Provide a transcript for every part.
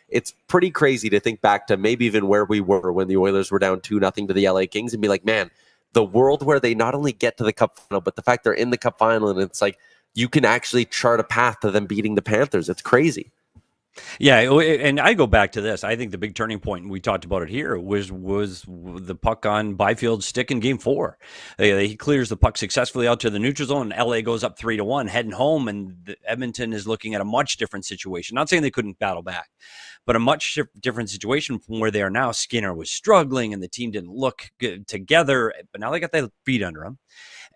it's pretty crazy to think back to maybe even where we were when the Oilers were down 2-0 to the LA Kings and be like, man, the world where they not only get to the Cup final, but the fact they're in the Cup final, and it's like you can actually chart a path to them beating the Panthers. It's crazy. Yeah, and I go back to this. I think the big turning point, and we talked about it here, was the puck on Byfield's stick in Game 4. He clears the puck successfully out to the neutral zone, and LA goes up 3-1, heading home, and Edmonton is looking at a much different situation. Not saying they couldn't battle back, but a much different situation from where they are now. Skinner was struggling, and the team didn't look good together, but now they got their feet under them.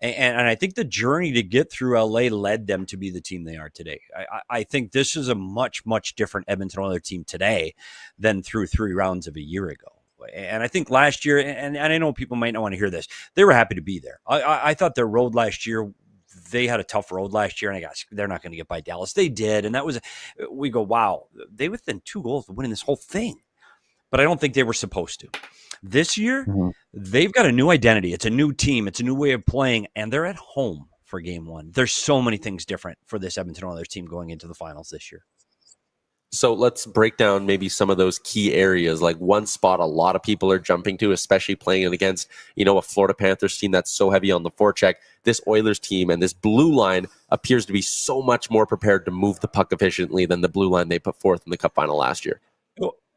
And I think the journey to get through LA led them to be the team they are today. I think this is a much, much different Edmonton Oilers team today than through 3 rounds of a year ago. And I think last year, and I know people might not want to hear this, they were happy to be there. I thought their road last year, they had a tough road last year, and I guess they're not going to get by Dallas. They did, and that was, we go, wow, they within 2 goals of winning this whole thing. But I don't think they were supposed to. This year, they've got a new identity. It's a new team. It's a new way of playing, and they're at home for Game 1. There's so many things different for this Edmonton Oilers team going into the finals this year. So let's break down maybe some of those key areas. Like one spot a lot of people are jumping to, especially playing against, a Florida Panthers team that's so heavy on the forecheck. This Oilers team and this blue line appears to be so much more prepared to move the puck efficiently than the blue line they put forth in the Cup final last year.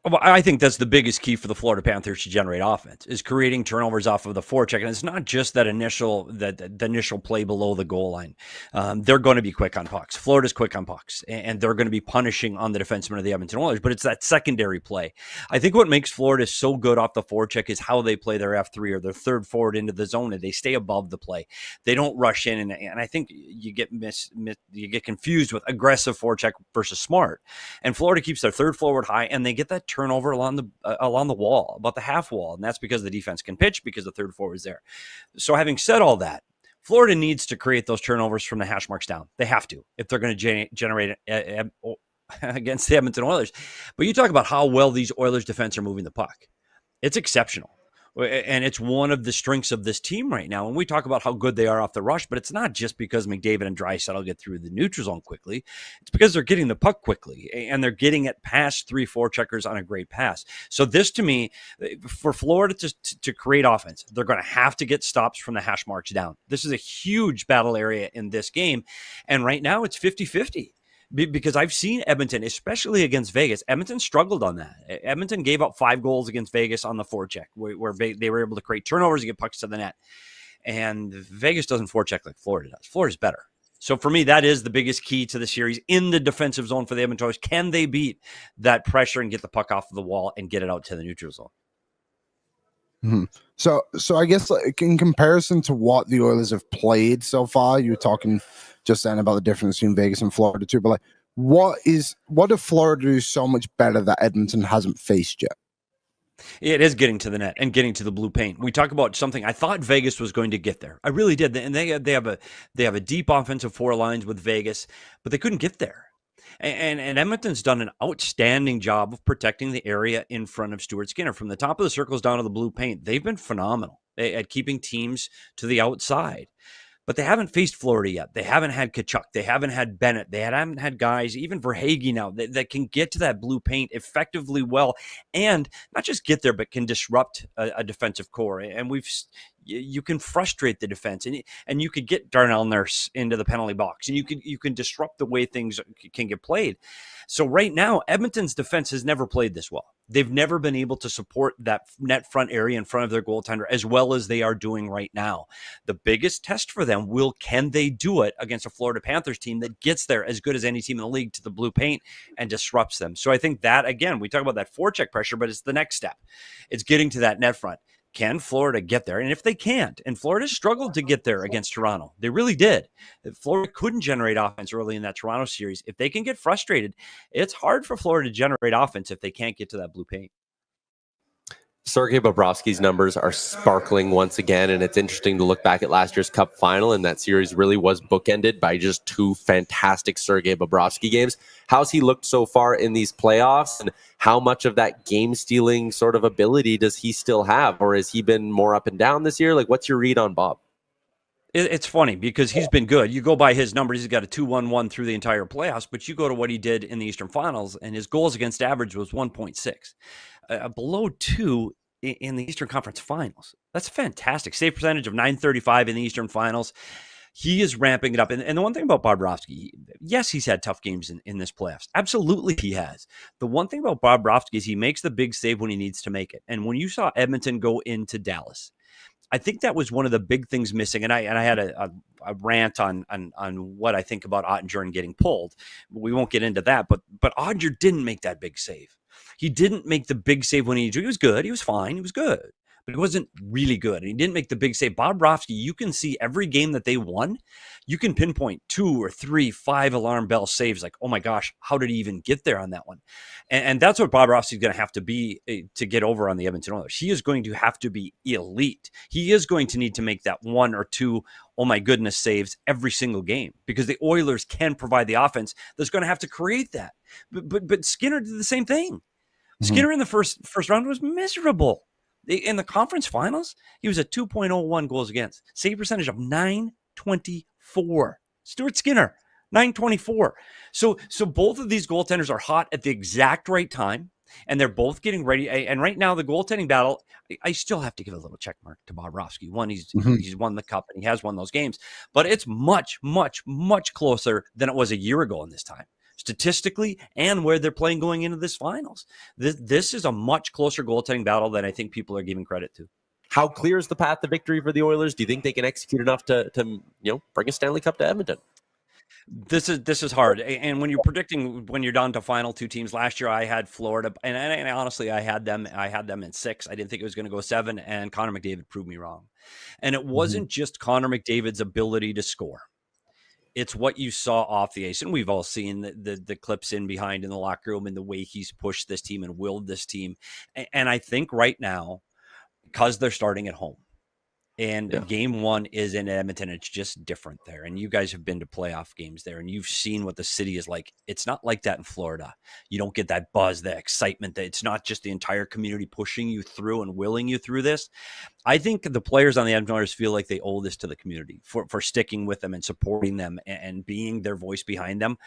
Well, I think that's the biggest key for the Florida Panthers to generate offense, is creating turnovers off of the forecheck. And it's not just that the initial play below the goal line. They're going to be quick on pucks. Florida's quick on pucks, and they're going to be punishing on the defensemen of the Edmonton Oilers. But it's that secondary play. I think what makes Florida so good off the forecheck is how they play their F3 or their third forward into the zone, and they stay above the play. They don't rush in, and I think you get you get confused with aggressive forecheck versus smart. And Florida keeps their third forward high, and they get that turnover along the wall, about the half wall, and that's because the defense can pitch because the third forward is there. So having said all that, Florida needs to create those turnovers from the hash marks down. They have to if they're going to generate against the Edmonton Oilers. But you talk about how well these Oilers defense are moving the puck. It's exceptional. And it's one of the strengths of this team right now. And we talk about how good they are off the rush, but it's not just because McDavid and Draisaitl get through the neutral zone quickly. It's because they're getting the puck quickly, and they're getting it past 3-4 checkers on a great pass. So this, to me, for Florida to create offense, they're going to have to get stops from the hash marks down. This is a huge battle area in this game. And right now it's 50-50. Because I've seen Edmonton, especially against Vegas. Edmonton struggled on that. Edmonton gave up 5 goals against Vegas on the forecheck, where they were able to create turnovers and get pucks to the net. And Vegas doesn't forecheck like Florida does. Florida's better. So for me, that is the biggest key to the series in the defensive zone for the Edmonton Oilers. Can they beat that pressure and get the puck off of the wall and get it out to the neutral zone? Mm-hmm. So I guess in comparison to what the Oilers have played so far, you were talking just then about the difference between Vegas and Florida too, but what do Florida do so much better that Edmonton hasn't faced yet? It is getting to the net and getting to the blue paint. We talk about something I thought Vegas was going to get there. I really did. And they have a deep offensive 4 lines with Vegas, but they couldn't get there. And Edmonton's done an outstanding job of protecting the area in front of Stuart Skinner. From the top of the circles down to the blue paint, they've been phenomenal at keeping teams to the outside. But they haven't faced Florida yet. They haven't had Tkachuk. They haven't had Bennett. They haven't had guys, even Verhaeghe now, that can get to that blue paint effectively well, and not just get there, but can disrupt a defensive core. And you can frustrate the defense, and you could get Darnell Nurse into the penalty box, and you can disrupt the way things can get played. So right now, Edmonton's defense has never played this well. They've never been able to support that net front area in front of their goaltender as well as they are doing right now. The biggest test for them can they do it against a Florida Panthers team that gets there as good as any team in the league to the blue paint and disrupts them. So I think that, again, we talk about that forecheck pressure, but it's the next step. It's getting to that net front. Can Florida get there? And if they can't, and Florida struggled to get there against Toronto, they really did. Florida couldn't generate offense early in that Toronto series. If they can get frustrated, it's hard for Florida to generate offense if they can't get to that blue paint. Sergei Bobrovsky's numbers are sparkling once again, and it's interesting to look back at last year's Cup final, and that series really was bookended by just 2 fantastic Sergei Bobrovsky games. How's he looked so far in these playoffs, and how much of that game-stealing sort of ability does he still have, or has he been more up and down this year? What's your read on Bob? It's funny because he's been good. You go by his numbers, he's got a 2.11 through the entire playoffs, but you go to what he did in the Eastern Finals, and his goals against average was 1.6, below 2 in the Eastern Conference Finals. That's fantastic. Save percentage of 935 in the Eastern Finals. He is ramping it up. And the one thing about Bobrovsky, yes, he's had tough games in this playoffs. Absolutely, he has. The one thing about Bobrovsky is he makes the big save when he needs to make it. And when you saw Edmonton go into Dallas, I think that was one of the big things missing. And I had a rant on what I think about Ottinger and getting pulled. We won't get into that, but Ottinger didn't make that big save. He didn't make the big save when he was good. He was fine. He was good, but he wasn't really good. And he didn't make the big save. Bobrovsky, you can see every game that they won, you can pinpoint 2 or 3, 5 alarm bell saves. Like, oh my gosh, how did he even get there on that one? And that's what Bobrovsky is going to have to be to get over on the Edmonton Oilers. He is going to have to be elite. He is going to need to make that 1 or 2, oh my goodness, saves every single game, because the Oilers can provide the offense that's going to have to create that. But Skinner did the same thing. Skinner in the first round was miserable. In the conference finals, he was at 2.01 goals against. Save percentage of 924. Stuart Skinner, 924. So both of these goaltenders are hot at the exact right time, and they're both getting ready. And right now, the goaltending battle, I still have to give a little check mark to Bobrovsky. One, he's won the cup, and he has won those games. But it's much, much, much closer than it was a year ago in this time, statistically, and where they're playing going into this finals. This is a much closer goaltending battle than I think people are giving credit to. How clear is the path to victory for the Oilers? Do you think they can execute enough to bring a Stanley Cup to Edmonton? This is hard. And when you're predicting, when you're down to final 2 teams, last year I had Florida, and honestly I had them in 6. I didn't think it was going to go 7, and Connor McDavid proved me wrong. And it wasn't just Connor McDavid's ability to score. It's what you saw off the ice. And we've all seen the clips in behind in the locker room and the way he's pushed this team and willed this team. And I think right now, because they're starting at home, and game 1 is in Edmonton, it's just different there. And you guys have been to playoff games there, and you've seen what the city is like. It's not like that in Florida. You don't get that buzz, that excitement. That it's not just the entire community pushing you through and willing you through this. I think the players on the Edmonton Oilers feel like they owe this to the community for sticking with them and supporting them and being their voice behind them.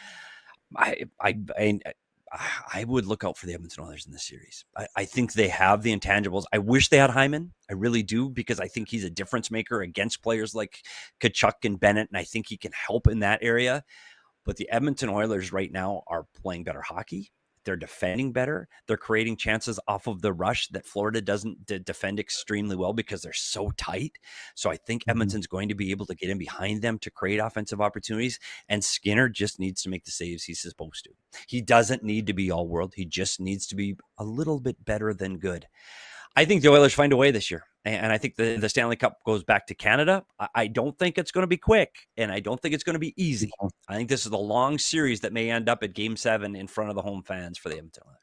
I would look out for the Edmonton Oilers in this series. I think they have the intangibles. I wish they had Hyman. I really do, because I think he's a difference maker against players like Tkachuk and Bennett, and I think he can help in that area. But the Edmonton Oilers right now are playing better hockey. They're defending better. They're creating chances off of the rush that Florida doesn't defend extremely well because they're so tight. So I think Edmonton's going to be able to get in behind them to create offensive opportunities. And Skinner just needs to make the saves he's supposed to. He doesn't need to be all world. He just needs to be a little bit better than good. I think the Oilers find a way this year. And I think the Stanley Cup goes back to Canada. I don't think it's going to be quick, and I don't think it's going to be easy. I think this is a long series that may end up at Game 7 in front of the home fans for the Edmonton Oilers.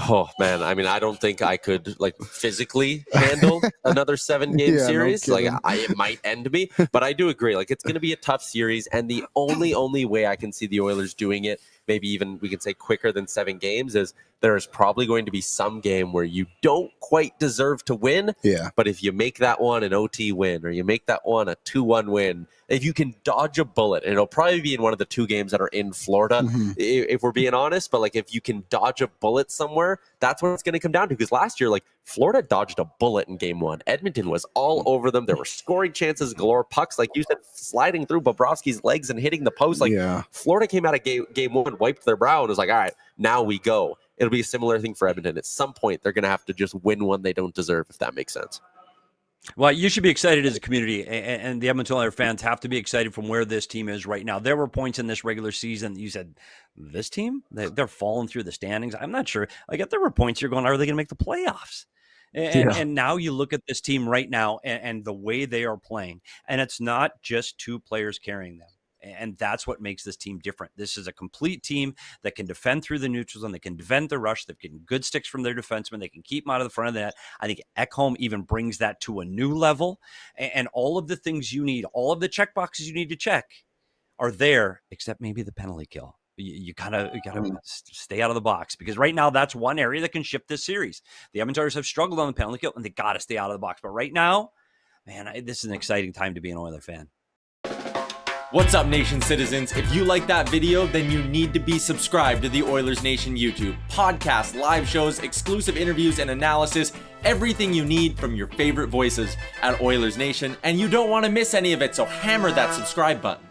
Oh man, I mean, I don't think I could physically handle another 7-game series. No it might end me, but I do agree. It's going to be a tough series, and the only way I can see the Oilers doing it, maybe even we can say quicker than 7 games, is there is probably going to be some game where you don't quite deserve to win. Yeah. But if you make that one an OT win, or you make that one a 2-1 win, if you can dodge a bullet, and it'll probably be in one of the 2 games that are in Florida, if we're being honest, but if you can dodge a bullet somewhere, that's what it's going to come down to. Because last year, Florida dodged a bullet in game 1. Edmonton was all over them. There were scoring chances galore, pucks, like you said, sliding through Bobrovsky's legs and hitting the post. Florida came out of game 1, wiped their brow, and was like, all right, now we go. It'll be a similar thing for Edmonton. At some point, they're going to have to just win one they don't deserve, if that makes sense. Well, you should be excited as a community, and the Edmonton Oilers fans have to be excited from where this team is right now. There were points in this regular season that you said, this team, they're falling through the standings. I'm not sure. There were points you're going, are they going to make the playoffs? And now you look at this team right now and the way they are playing, and it's not just 2 players carrying them. And that's what makes this team different. This is a complete team that can defend through the neutral zone. They can defend the rush. They're getting good sticks from their defensemen. They can keep them out of the front of the net. I think Ekholm even brings that to a new level. And all of the things you need, all of the check boxes you need to check are there, except maybe the penalty kill. You gotta stay out of the box, because right now that's one area that can shift this series. The Edmonton Oilers have struggled on the penalty kill, and they got to stay out of the box. But right now, man, this is an exciting time to be an Oiler fan. What's up, Nation citizens? If you like that video, then you need to be subscribed to the Oilers Nation YouTube. Podcasts, live shows, exclusive interviews, and analysis. Everything you need from your favorite voices at Oilers Nation. And you don't want to miss any of it, so hammer that subscribe button.